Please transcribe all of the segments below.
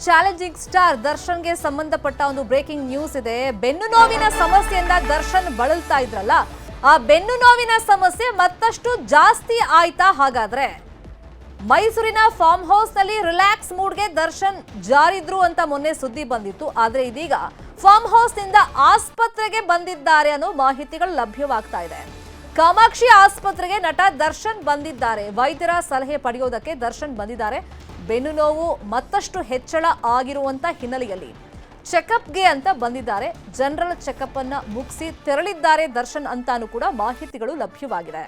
Challenging star ದರ್ಶನ್ಗೆ ಸಂಬಂಧಪಟ್ಟ ಒಂದು ಬ್ರೇಕಿಂಗ್ ನ್ಯೂಸ್ ಇದೆ. ಬೆನ್ನು ನೋವಿನ ಸಮಸ್ಯೆಯಿಂದ ದರ್ಶನ್ ಬಳಲ್ತಾ ಇದ್ರಲ್ಲ, ಆ ಬೆನ್ನು ನೋವಿನ ಸಮಸ್ಯೆ ಮತ್ತಷ್ಟು ಜಾಸ್ತಿ ಆಯ್ತಾ? ಹಾಗಾದ್ರೆ ಮೈಸೂರಿನ ಫಾರ್ಮ್ ಹೌಸ್ ನಲ್ಲಿ ರಿಲ್ಯಾಕ್ಸ್ ಮೂಡ್ಗೆ ದರ್ಶನ್ ಜಾರಿದ್ರು ಅಂತ ಮೊನ್ನೆ ಸುದ್ದಿ ಬಂದಿತ್ತು. ಆದ್ರೆ ಇದೀಗ ಫಾರ್ಮ್ ಹೌಸ್ ನಿಂದ ಆಸ್ಪತ್ರೆಗೆ ಬಂದಿದ್ದಾರೆ ಅನ್ನೋ ಮಾಹಿತಿಗಳು ಲಭ್ಯವಾಗ್ತಾ ಇದೆ. ಕಾಮಾಕ್ಷಿ ಆಸ್ಪತ್ರೆಗೆ ನಟ ದರ್ಶನ್ ಬಂದಿದ್ದಾರೆ. ವೈದ್ಯರ ಸಲಹೆ ಪಡೆಯೋದಕ್ಕೆ ದರ್ಶನ್ ಬಂದಿದ್ದಾರೆ. ಬೆನ್ನು ನೋವು ಮತ್ತಷ್ಟು ಹೆಚ್ಚಳ ಆಗಿರುವಂತ ಹಿನ್ನೆಲೆಯಲ್ಲಿ ಚೆಕಪ್ಗೆ ಅಂತ ಬಂದಿದ್ದಾರೆ. ಜನರಲ್ ಚೆಕಪ್ ಅನ್ನ ಮುಗಿಸಿ ತೆರಳಿದ್ದಾರೆ ದರ್ಶನ್ ಅಂತಾನೂ ಕೂಡ ಮಾಹಿತಿಗಳು ಲಭ್ಯವಾಗಿದೆ.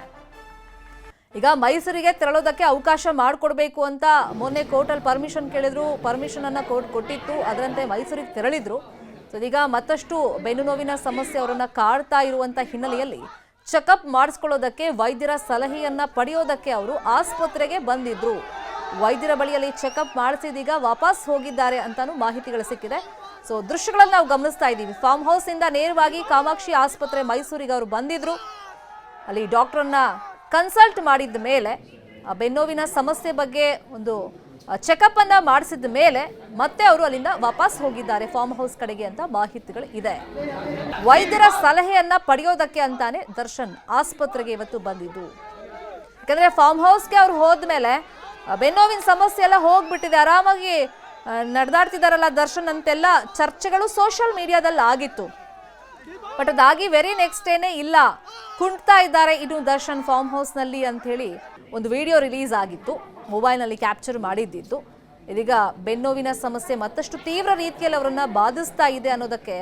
ಈಗ ಮೈಸೂರಿಗೆ ತೆರಳೋದಕ್ಕೆ ಅವಕಾಶ ಮಾಡಿಕೊಡ್ಬೇಕು ಅಂತ ಮೊನ್ನೆ ಕೋರ್ಟಲ್ಲಿ ಪರ್ಮಿಷನ್ ಕೇಳಿದ್ರು. ಪರ್ಮಿಷನ್ ಅನ್ನ ಕೋರ್ಟ್ ಕೊಟ್ಟಿತ್ತು. ಅದರಂತೆ ಮೈಸೂರಿಗೆ ತೆರಳಿದ್ರು. ಇದೀಗ ಮತ್ತಷ್ಟು ಬೆನ್ನು ನೋವಿನ ಸಮಸ್ಯೆ ಅವರನ್ನ ಕಾಡ್ತಾ ಇರುವಂತ ಹಿನ್ನೆಲೆಯಲ್ಲಿ ಚೆಕಪ್ ಮಾಡಿಸ್ಕೊಳ್ಳೋದಕ್ಕೆ ವೈದ್ಯರ ಸಲಹೆಯನ್ನ ಪಡೆಯೋದಕ್ಕೆ ಅವರು ಆಸ್ಪತ್ರೆಗೆ ಬಂದಿದ್ರು. ವೈದ್ಯರ ಬಳಿಯಲ್ಲಿ ಚೆಕಪ್ ಮಾಡಿಸಿದೀಗ ವಾಪಸ್ ಹೋಗಿದ್ದಾರೆ ಅಂತಾನು ಮಾಹಿತಿಗಳು ಸಿಕ್ಕಿದೆ. ದೃಶ್ಯಗಳನ್ನು ನಾವು ಗಮನಿಸ್ತಾ ಇದ್ದೀವಿ. ಫಾರ್ಮ್ ಹೌಸ್ ಇಂದ ನೇರವಾಗಿ ಕಾಮಾಕ್ಷಿ ಆಸ್ಪತ್ರೆ ಮೈಸೂರಿಗೆ ಅವರು ಬಂದಿದ್ರು. ಅಲ್ಲಿ ಡಾಕ್ಟರ್ನ ಕನ್ಸಲ್ಟ್ ಮಾಡಿದ ಮೇಲೆ ಬೆನ್ನೋವಿನ ಸಮಸ್ಯೆ ಬಗ್ಗೆ ಒಂದು ಚೆಕಪ್ ಅನ್ನ ಮಾಡಿಸಿದ ಮೇಲೆ ಮತ್ತೆ ಅವರು ಅಲ್ಲಿಂದ ವಾಪಸ್ ಹೋಗಿದ್ದಾರೆ ಫಾರ್ಮ್ ಹೌಸ್ ಕಡೆಗೆ ಅಂತ ಮಾಹಿತಿಗಳು ಇದೆ. ವೈದ್ಯರ ಸಲಹೆಯನ್ನ ಪಡೆಯೋದಕ್ಕೆ ಅಂತಾನೆ ದರ್ಶನ್ ಆಸ್ಪತ್ರೆಗೆ ಇವತ್ತು ಬಂದಿದ್ದು. ಯಾಕಂದ್ರೆ ಫಾರ್ಮ್ ಹೌಸ್ಗೆ ಅವ್ರು ಹೋದ್ಮೇಲೆ ಬೆನ್ನೋವಿನ ಸಮಸ್ಯೆ ಎಲ್ಲ ಹೋಗ್ಬಿಟ್ಟಿದೆ, ಆರಾಮಾಗಿ ನಡೆದಾಡ್ತಿದಾರಲ್ಲ ದರ್ಶನ್ ಅಂತೆಲ್ಲ ಚರ್ಚೆಗಳು ಸೋಷಿಯಲ್ ಮೀಡಿಯಾದಲ್ಲಿ ಆಗಿತ್ತು. ಬಟ್ ಅದಾಗಿ ವೆರಿ ನೆಕ್ಸ್ಟ್ ಡೇನೆ ಇಲ್ಲ, ಕುಂಟ್ತಾ ಇದ್ದಾರೆ ಇನ್ನು ದರ್ಶನ್ ಫಾರ್ಮ್ ಹೌಸ್ ನಲ್ಲಿ ಅಂತ ಹೇಳಿ ಒಂದು ವಿಡಿಯೋ ರಿಲೀಸ್ ಆಗಿತ್ತು, ಮೊಬೈಲ್ ನಲ್ಲಿ ಕ್ಯಾಪ್ಚರ್ ಮಾಡಿದ್ದಿತ್ತು. ಇದೀಗ ಬೆನ್ನೋವಿನ ಸಮಸ್ಯೆ ಮತ್ತಷ್ಟು ತೀವ್ರ ರೀತಿಯಲ್ಲಿ ಅವರನ್ನ ಬಾಧಿಸ್ತಾ ಇದೆ ಅನ್ನೋದಕ್ಕೆ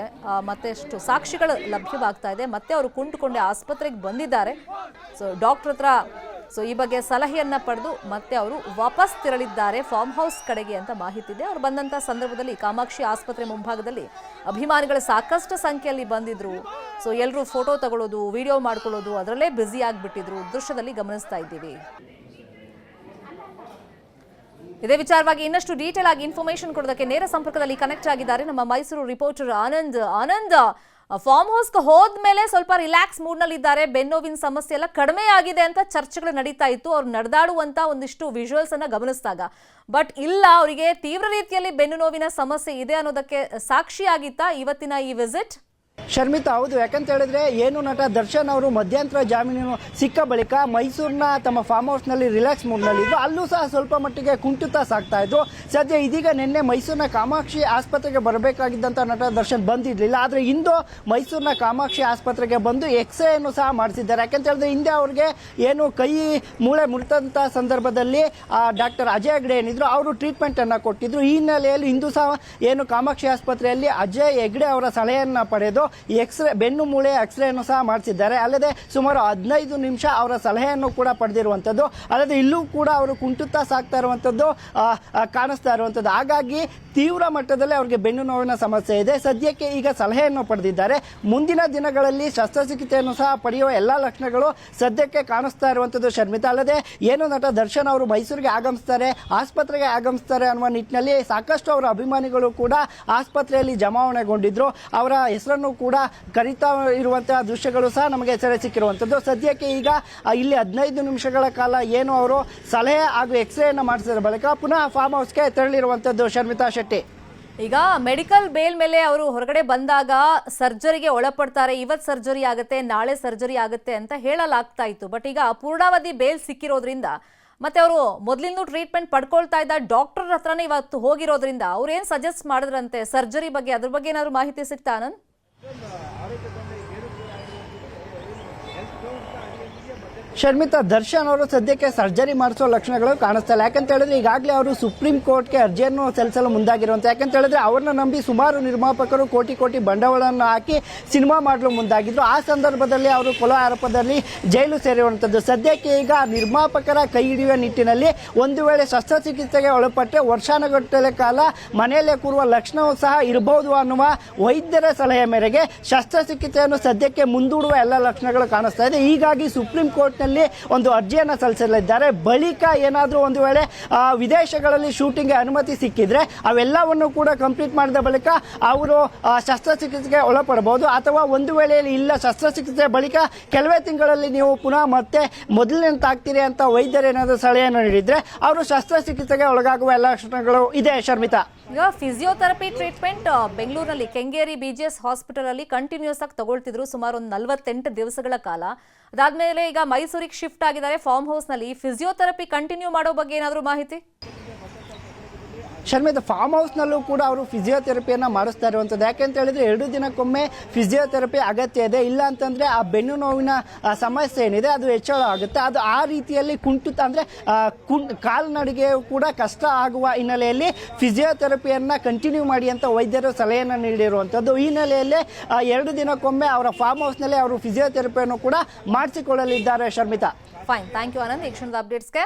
ಮತ್ತಷ್ಟು ಸಾಕ್ಷಿಗಳು ಲಭ್ಯವಾಗ್ತಾ ಇದೆ. ಮತ್ತೆ ಅವರು ಕುಂಟುಕೊಂಡೆ ಆಸ್ಪತ್ರೆಗೆ ಬಂದಿದ್ದಾರೆ. ಡಾಕ್ಟರ್ ಹತ್ರ ಈ ಬಗ್ಗೆ ಸಲಹೆಯನ್ನ ಪಡೆದು ಮತ್ತೆ ಅವರು ವಾಪಸ್ ತೆರಳಿದ್ದಾರೆ ಫಾರ್ಮ್ ಹೌಸ್ ಕಡೆಗೆ ಅಂತ ಮಾಹಿತಿ ಇದೆ. ಅವರು ಬಂದಂತ ಸಂದರ್ಭದಲ್ಲಿ ಕಾಮಾಕ್ಷಿ ಆಸ್ಪತ್ರೆ ಮುಂಭಾಗದಲ್ಲಿ ಅಭಿಮಾನಿಗಳು ಸಾಕಷ್ಟು ಸಂಖ್ಯೆಯಲ್ಲಿ ಬಂದಿದ್ರು. ಎಲ್ಲರೂ ಫೋಟೋ ತಗೊಳ್ಳೋದು, ವಿಡಿಯೋ ಮಾಡ್ಕೊಳ್ಳೋದು ಅದರಲ್ಲೇ ಬ್ಯುಸಿ ಆಗಿಬಿಟ್ಟಿದ್ರು. ದೃಶ್ಯದಲ್ಲಿ ಗಮನಿಸ್ತಾ ಇದ್ದೀವಿ. ಇದೇ ವಿಚಾರವಾಗಿ ಇನ್ನಷ್ಟು ಡೀಟೇಲ್ ಆಗಿ ಇನ್ಫಾರ್ಮೇಶನ್ ಕೊಡೋದಕ್ಕೆ ನೇರ ಸಂಪರ್ಕದಲ್ಲಿ ಕನೆಕ್ಟ್ ಆಗಿದ್ದಾರೆ ನಮ್ಮ ಮೈಸೂರು ರಿಪೋರ್ಟರ್ ಆನಂದ್. ಫಾರ್ಮ್ ಹೌಸ್ಗೆ ಹೋದ್ಮೇಲೆ ಸ್ವಲ್ಪ ರಿಲ್ಯಾಕ್ಸ್ ಮೂಡ್ನಲ್ಲಿ ಇದ್ದಾರೆ. ಬೆನ್ನೋವಿನ ಸಮಸ್ಯೆ ಎಲ್ಲ ಕಡಿಮೆ ಆಗಿದೆ ಅಂತ ಚರ್ಚೆಗಳು ನಡೀತಾ ಇತ್ತು. ಅವ್ರು ನಡೆದಾಡುವಂತ ಒಂದಿಷ್ಟು ವಿಜುವಲ್ಸ್ ಅನ್ನ ಗಮನಿಸಿದಾಗ, ಬಟ್ ಇಲ್ಲ, ಅವರಿಗೆ ತೀವ್ರ ರೀತಿಯಲ್ಲಿ ಬೆನ್ನು ನೋವಿನ ಸಮಸ್ಯೆ ಇದೆ ಅನ್ನೋದಕ್ಕೆ ಸಾಕ್ಷಿಯಾಗಿತ್ತಾ ಇವತ್ತಿನ ಈ ವಿಸಿಟ್? ಶರ್ಮಿತಾ, ಹೌದು. ಯಾಕಂತ ಹೇಳಿದ್ರೆ ಏನು ನಟ ದರ್ಶನ್ ಅವರು ಮಧ್ಯಂತರ ಜಾಮೀನು ಸಿಕ್ಕ ಬಳಿಕ ಮೈಸೂರಿನ ತಮ್ಮ ಫಾರ್ಮ್ ಹೌಸ್ನಲ್ಲಿ ರಿಲ್ಯಾಕ್ಸ್ ಮೂಡ್ನಲ್ಲಿದ್ದು, ಅಲ್ಲೂ ಸಹ ಸ್ವಲ್ಪ ಮಟ್ಟಿಗೆ ಕುಂಟುತ್ತಾ ಸಾಗ್ತಾ ಇದ್ರು. ಸದ್ಯ ಇದೀಗ ನಿನ್ನೆ ಮೈಸೂರಿನ ಕಾಮಾಕ್ಷಿ ಆಸ್ಪತ್ರೆಗೆ ಬರಬೇಕಾಗಿದ್ದಂಥ ನಟ ದರ್ಶನ್ ಬಂದಿರಲಿಲ್ಲ. ಆದರೆ ಇಂದು ಮೈಸೂರಿನ ಕಾಮಾಕ್ಷಿ ಆಸ್ಪತ್ರೆಗೆ ಬಂದು ಎಕ್ಸ್ರೇಯನ್ನು ಸಹ ಮಾಡಿಸಿದ್ದಾರೆ. ಯಾಕಂತ ಹೇಳಿದ್ರೆ ಹಿಂದೆ ಅವ್ರಿಗೆ ಏನು ಕೈ ಮೂಳೆ ಮುರಿದಂಥ ಸಂದರ್ಭದಲ್ಲಿ ಡಾಕ್ಟರ್ ಅಜಯ್ ಹೆಗ್ಡೆ ಏನಿದ್ರು ಅವರು ಟ್ರೀಟ್ಮೆಂಟನ್ನು ಕೊಟ್ಟಿದ್ರು. ಈ ಹಿನ್ನೆಲೆಯಲ್ಲಿ ಇಂದು ಸಹ ಏನು ಕಾಮಾಕ್ಷಿ ಆಸ್ಪತ್ರೆಯಲ್ಲಿ ಅಜಯ್ ಹೆಗ್ಡೆ ಅವರ ಸಲಹೆಯನ್ನು ಪಡೆದು ಎಕ್ಸ್ರೇ ಬೆನ್ನು ಮೂಳೆ ಎಕ್ಸ್ರೇಯನ್ನು ಸಹ ಮಾಡಿಸಿದ್ದಾರೆ. ಅಲ್ಲದೆ ಸುಮಾರು 15 ನಿಮಿಷ ಅವರ ಸಲಹೆಯನ್ನು ಕೂಡ ಪಡೆದಿರುವಂಥದ್ದು. ಅಲ್ಲದೆ ಇಲ್ಲೂ ಕೂಡ ಅವರು ಕುಂಟುತ್ತಾ ಸಾಕ್ತಾ ಇರುವಂಥದ್ದು ಕಾಣಿಸ್ತಾ ಇರುವಂಥದ್ದು. ಹಾಗಾಗಿ ತೀವ್ರ ಮಟ್ಟದಲ್ಲಿ ಅವರಿಗೆ ಬೆನ್ನು ನೋವಿನ ಸಮಸ್ಯೆ ಇದೆ. ಸದ್ಯಕ್ಕೆ ಈಗ ಸಲಹೆಯನ್ನು ಪಡೆದಿದ್ದಾರೆ. ಮುಂದಿನ ದಿನಗಳಲ್ಲಿ ಶಸ್ತ್ರಚಿಕಿತ್ಸೆಯನ್ನು ಸಹ ಪಡೆಯುವ ಎಲ್ಲ ಲಕ್ಷಣಗಳು ಸದ್ಯಕ್ಕೆ ಕಾಣಿಸ್ತಾ ಇರುವಂಥದ್ದು ಶರ್ಮಿತಾ. ಅಲ್ಲದೆ ಏನು ನಟ ದರ್ಶನ್ ಅವರು ಮೈಸೂರಿಗೆ ಆಗಮಿಸ್ತಾರೆ, ಆಸ್ಪತ್ರೆಗೆ ಆಗಮಿಸ್ತಾರೆ ಅನ್ನುವ ನಿಟ್ಟಿನಲ್ಲಿ ಸಾಕಷ್ಟು ಅವರ ಅಭಿಮಾನಿಗಳು ಕೂಡ ಆಸ್ಪತ್ರೆಯಲ್ಲಿ ಜಮಾವಣೆಗೊಂಡಿದ್ರು. ಅವರ ಹೆಸರನ್ನು ಕೂಡ ಕರೀತಾ ಇರುವಂತಹ ದೃಶ್ಯಗಳು ಸಹ ನಮಗೆ ಸೆರೆ ಸಿಕ್ಕಿರುವಂಥದ್ದು. ಸದ್ಯಕ್ಕೆ ಈಗ ಇಲ್ಲಿ 15 ನಿಮಿಷಗಳ ಕಾಲ ಏನು ಅವರು ಸಲಹೆ ಹಾಗೂ ಎಕ್ಸ್ರೇಯನ್ನು ಮಾಡಿಸಿದ ಬಳಿಕ ಪುನಃ ಫಾರ್ಮ್ ಹೌಸ್ಗೆ ತೆರಳಿರುವಂಥದ್ದು ಶರ್ಮಿತಾ ಶೆಟ್ಟಿ. ಈಗ ಮೆಡಿಕಲ್ ಬೇಲ್ ಮೇಲೆ ಅವರು ಹೊರಗಡೆ ಬಂದಾಗ ಸರ್ಜರಿಗೆ ಒಳಪಡ್ತಾರೆ, ಇವತ್ತು ಸರ್ಜರಿ ಆಗುತ್ತೆ, ನಾಳೆ ಸರ್ಜರಿ ಆಗುತ್ತೆ ಅಂತ ಹೇಳಲಾಗ್ತಾ ಇತ್ತು. ಬಟ್ ಈಗ ಪೂರ್ಣಾವಧಿ ಬೇಲ್ ಸಿಕ್ಕಿರೋದ್ರಿಂದ ಮತ್ತೆ ಅವರು ಮೊದಲಿಂದ ಟ್ರೀಟ್ಮೆಂಟ್ ಪಡ್ಕೊಳ್ತಾ ಇದ್ದ ಡಾಕ್ಟರ್ ಹತ್ರನೇ ಇವತ್ತು ಹೋಗಿರೋದ್ರಿಂದ ಅವ್ರು ಏನು ಸಜೆಸ್ಟ್ ಮಾಡಿದ್ರಂತೆ ಸರ್ಜರಿ ಬಗ್ಗೆ, ಅದ್ರ ಬಗ್ಗೆ ಏನಾದ್ರು ಮಾಹಿತಿ ಸಿಗ್ತಾ ಆನಂದ್? ಶರ್ಮಿತಾ, ದರ್ಶನ್ ಅವರು ಸದ್ಯಕ್ಕೆ ಸರ್ಜರಿ ಮಾಡಿಸೋ ಲಕ್ಷಣಗಳು ಕಾಣಿಸ್ತಾ ಇಲ್ಲ. ಯಾಕಂತ ಹೇಳಿದ್ರೆ ಈಗಾಗಲೇ ಅವರು ಸುಪ್ರೀಂ ಕೋರ್ಟ್ಗೆ ಅರ್ಜಿಯನ್ನು ಸಲ್ಲಿಸಲು ಮುಂದಾಗಿರುವಂಥ. ಯಾಕಂತ ಹೇಳಿದ್ರೆ ಅವ್ರನ್ನ ನಂಬಿ ಸುಮಾರು ನಿರ್ಮಾಪಕರು ಕೋಟಿ ಬಂಡವಾಳವನ್ನು ಹಾಕಿ ಸಿನಿಮಾ ಮಾಡಲು ಮುಂದಾಗಿದ್ರು. ಆ ಸಂದರ್ಭದಲ್ಲಿ ಅವರು ಕೊಲೆ ಆರೋಪದಲ್ಲಿ ಜೈಲು ಸೇರಿರುವಂಥದ್ದು. ಸದ್ಯಕ್ಕೆ ಈಗ ನಿರ್ಮಾಪಕರ ಕೈ ಹಿಡಿಯುವ ನಿಟ್ಟಿನಲ್ಲಿ ಒಂದು ವೇಳೆ ಶಸ್ತ್ರಚಿಕಿತ್ಸೆಗೆ ಒಳಪಟ್ಟರೆ ವರ್ಷಾನುಗಟ್ಟಲೆ ಕಾಲ ಮನೆಯಲ್ಲೇ ಕೂರುವ ಲಕ್ಷಣವೂ ಸಹ ಇರಬಹುದು ಅನ್ನುವ ವೈದ್ಯರ ಸಲಹೆ ಮೇರೆಗೆ ಶಸ್ತ್ರಚಿಕಿತ್ಸೆಯನ್ನು ಸದ್ಯಕ್ಕೆ ಮುಂದೂಡುವ ಎಲ್ಲ ಲಕ್ಷಣಗಳು ಕಾಣಿಸ್ತಾ ಇದೆ. ಹೀಗಾಗಿ ಸುಪ್ರೀಂ ಕೋರ್ಟ್ ಹೈಕೋರ್ಟ್ನಲ್ಲಿ ಒಂದು ಅರ್ಜಿಯನ್ನು ಸಲ್ಲಿಸಲಿದ್ದಾರೆ. ಬಳಿಕ ಏನಾದರೂ ಒಂದು ವೇಳೆ ವಿದೇಶಗಳಲ್ಲಿ ಶೂಟಿಂಗ್ಗೆ ಅನುಮತಿ ಸಿಕ್ಕಿದ್ರೆ ಅವೆಲ್ಲವನ್ನು ಕೂಡ ಕಂಪ್ಲೀಟ್ ಮಾಡಿದ ಬಳಿಕ ಅವರು ಶಸ್ತ್ರಚಿಕಿತ್ಸೆಗೆ ಒಳಪಡಬಹುದು. ಅಥವಾ ಒಂದು ವೇಳೆಯಲ್ಲಿ ಇಲ್ಲ, ಶಸ್ತ್ರಚಿಕಿತ್ಸೆ ಬಳಿಕ ಕೆಲವೇ ತಿಂಗಳಲ್ಲಿ ನೀವು ಪುನಃ ಮತ್ತೆ ಮೊದಲಿನಂತಾಗ್ತೀರಿ ಅಂತ ವೈದ್ಯರು ಏನಾದರೂ ಸಲಹೆಯನ್ನು ನೀಡಿದ್ರೆ ಅವರು ಶಸ್ತ್ರಚಿಕಿತ್ಸೆಗೆ ಒಳಗಾಗುವ ಎಲ್ಲ ಲಕ್ಷಣಗಳು ಇದೆ. ಶರ್ಮಿತಾ, ಈಗ ಫಿಸಿಯೋಥೆರಪಿ ಟ್ರೀಟ್ಮೆಂಟ್ ಬೆಂಗಳೂರಿನಲ್ಲಿ ಕೆಂಗೇರಿ BGS ಹಾಸ್ಪಿಟಲ್ ಅಲ್ಲಿ ಕಂಟಿನ್ಯೂಸ್ ಆಗಿ ತಗೊಳ್ತಿದ್ರು ಸುಮಾರು ಒಂದು 48 ದಿವಸಗಳ ಕಾಲ. ಅದಾದ್ಮೇಲೆ ಈಗ ಮೈಸೂರಿಗೆ ಶಿಫ್ಟ್ ಆಗಿದ್ದಾರೆ ಫಾರ್ಮ್ ಹೌಸ್ ನಲ್ಲಿ. ಫಿಸಿಯೋಥೆರಪಿ ಕಂಟಿನ್ಯೂ ಮಾಡೋ ಬಗ್ಗೆ ಏನಾದರೂ ಮಾಹಿತಿ? ಶರ್ಮಿತಾ, ಫಾರ್ಮ್ ಹೌಸ್ನಲ್ಲೂ ಕೂಡ ಅವರು ಫಿಸಿಯೋಥೆರಪಿಯನ್ನು ಮಾಡಿಸ್ತಾ ಇರುವಂಥದ್ದು. ಯಾಕೆಂತ ಹೇಳಿದ್ರೆ 2 ದಿನಕ್ಕೊಮ್ಮೆ ಫಿಸಿಯೋಥೆರಪಿ ಅಗತ್ಯ ಇದೆ. ಇಲ್ಲ ಅಂತಂದರೆ ಆ ಬೆನ್ನು ನೋವಿನ ಸಮಸ್ಯೆ ಏನಿದೆ ಅದು ಹೆಚ್ಚಳ ಆಗುತ್ತೆ. ಅದು ಆ ರೀತಿಯಲ್ಲಿ ಕುಂಠಿತ ಅಂದರೆ ಕಾಲ್ನಡಿಗೆ ಕೂಡ ಕಷ್ಟ ಆಗುವ ಹಿನ್ನೆಲೆಯಲ್ಲಿ ಫಿಸಿಯೋಥೆರಪಿಯನ್ನು ಕಂಟಿನ್ಯೂ ಮಾಡಿ ಅಂತ ವೈದ್ಯರು ಸಲಹೆಯನ್ನು ನೀಡಿರುವಂಥದ್ದು. ಈ ಹಿನ್ನೆಲೆಯಲ್ಲಿ 2 ದಿನಕ್ಕೊಮ್ಮೆ ಅವರ ಫಾರ್ಮ್ ಹೌಸ್ನಲ್ಲಿ ಅವರು ಫಿಸಿಯೋಥೆರಪಿಯನ್ನು ಕೂಡ ಮಾಡಿಸಿಕೊಳ್ಳಲಿದ್ದಾರೆ. Sharmita, fine, thank you Anand ಈ ಕ್ಷಣದ ಅಪ್ಡೇಟ್ಸ್ಗೆ.